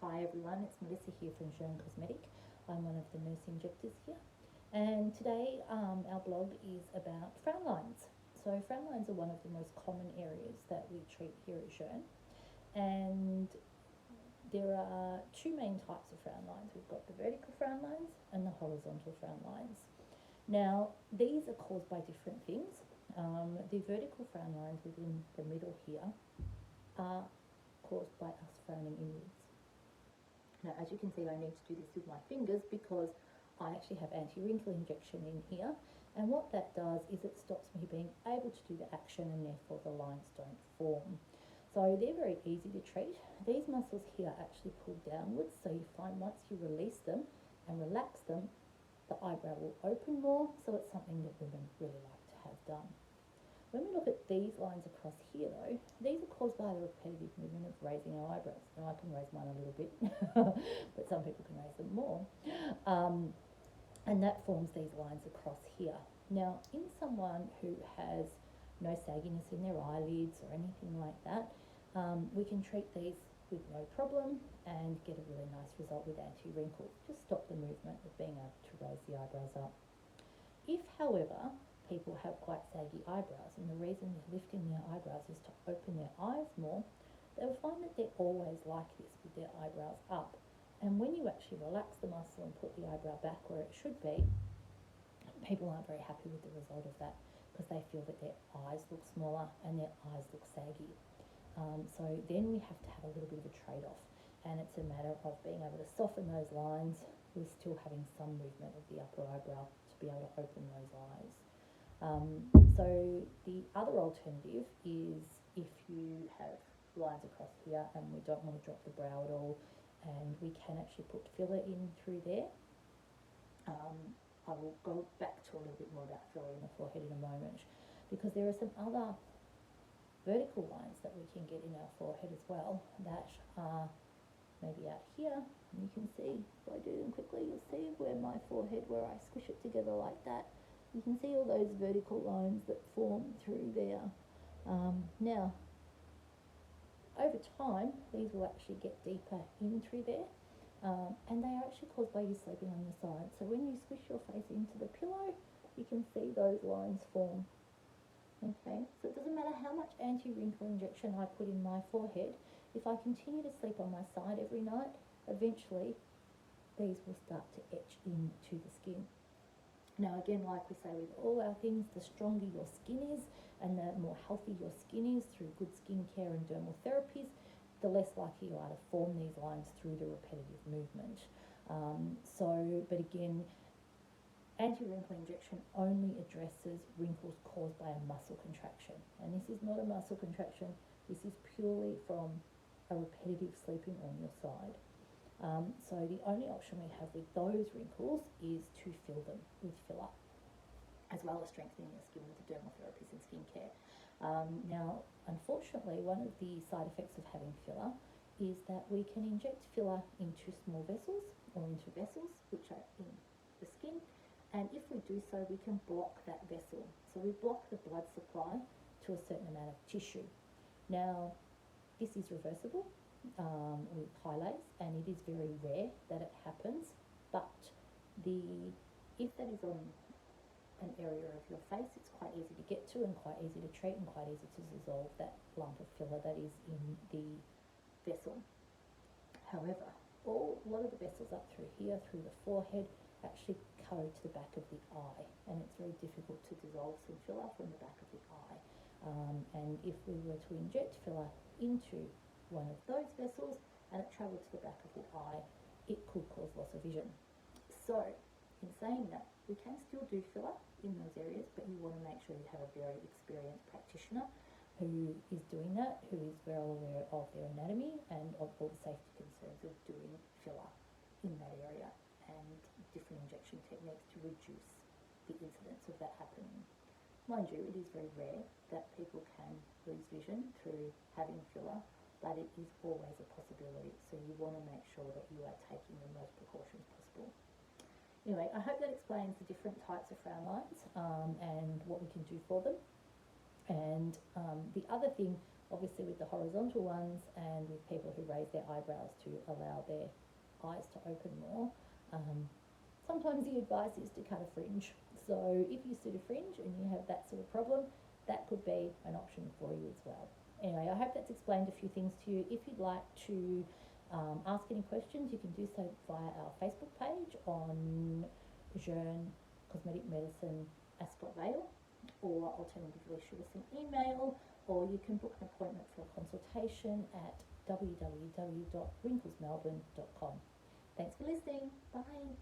Hi everyone, it's Melissa here from Jeune Cosmetic. I'm one of the nurse injectors here, and today our blog is about frown lines. So frown lines are one of the most common areas that we treat here at Jeune, and there are two main types of frown lines. We've got the vertical frown lines and the horizontal frown lines. Now these are caused by different things. The vertical frown lines within the middle here are caused by us frowning inwards. Now, as you can see, I need to do this with my fingers because I actually have anti-wrinkle injection in here, and what that does is it stops me being able to do the action, and therefore the lines don't form. So they're very easy to treat. These muscles here actually pull downwards, so you find once you release them and relax them, the eyebrow will open more, so it's something that women really like to have done. When we look at these lines across here though, these are caused by the repetitive movement of raising our eyebrows. Now I can raise mine a little bit, but some people can raise them more. And that forms these lines across here. Now in someone who has no sagginess in their eyelids or anything like that, we can treat these with no problem and get a really nice result with anti-wrinkle. Just stop the movement of being able to raise the eyebrows up. If, however, people have quite saggy eyebrows, and the reason they're lifting their eyebrows is to open their eyes more, they'll find that they're always like this with their eyebrows up. And when you actually relax the muscle and put the eyebrow back where it should be, people aren't very happy with the result of that because they feel that their eyes look smaller and their eyes look saggy. So then we have to have a little bit of a trade-off, and it's a matter of being able to soften those lines with still having some movement of the upper eyebrow to be able to open those eyes. So the other alternative is if you have lines across here and we don't want to drop the brow at all, and we can actually put filler in through there. I will go back to a little bit more about filler in the forehead in a moment, because there are some other vertical lines that we can get in our forehead as well that are maybe out here, and you can see, if I do them quickly, you'll see where my forehead, where I squish it together like that, you can see all those vertical lines that form through there. Now, over time, these will actually get deeper in through there, and they are actually caused by you sleeping on your side. So when you squish your face into the pillow, you can see those lines form. Okay, so it doesn't matter how much anti-wrinkle injection I put in my forehead, if I continue to sleep on my side every night, eventually these will start to etch into the skin. Now again, like we say with all our things, the stronger your skin is and the more healthy your skin is through good skincare and dermal therapies, the less likely you are to form these lines through the repetitive movement. But again, anti-wrinkle injection only addresses wrinkles caused by a muscle contraction, and this is not a muscle contraction, this is purely from a repetitive sleeping on your side. So the only option we have with those wrinkles is to fill them with filler, as well as strengthening your skin with the dermal therapies and skincare. Now, unfortunately, one of the side effects of having filler is that we can inject filler into small vessels or into vessels which are in the skin, and if we do so, we can block that vessel. So we block the blood supply to a certain amount of tissue. Now, this is reversible with Hyalase, and it is very rare that it happens, but if that is on an area of your face, it's quite easy to get to and quite easy to treat and quite easy to dissolve that lump of filler that is in the vessel. However, a lot of the vessels up through here, through the forehead, actually go to the back of the eye, and it's very difficult to dissolve some filler from the back of the eye. And if we were to inject filler into one of those vessels and it travelled to the back of the eye, it could cause loss of vision. So, in saying that, we can still do filler in those areas, but you want to make sure you have a very experienced practitioner who is doing that, who is well aware of their anatomy and of all the safety concerns of doing filler in that area, and different injection techniques to reduce the incidence of that happening. Mind you, it is very rare that people can lose vision through having filler, but it is always a possibility, so you want to make sure that you are taking the most precautions possible. Anyway, I hope that explains the different types of frown lines and what we can do for them. And the other thing obviously with the horizontal ones and with people who raise their eyebrows to allow their eyes to open more. Sometimes the advice is to cut a fringe. So if you sit a fringe and you have that sort of problem, that could be an option for you as well. Anyway, I hope that's explained a few things to you. If you'd like to ask any questions, you can do so via our Facebook page on Jeune Cosmetic Medicine Ascot Vale, or alternatively shoot us an email, or you can book an appointment for a consultation at www.wrinklesmelbourne.com. Thanks for listening. Bye.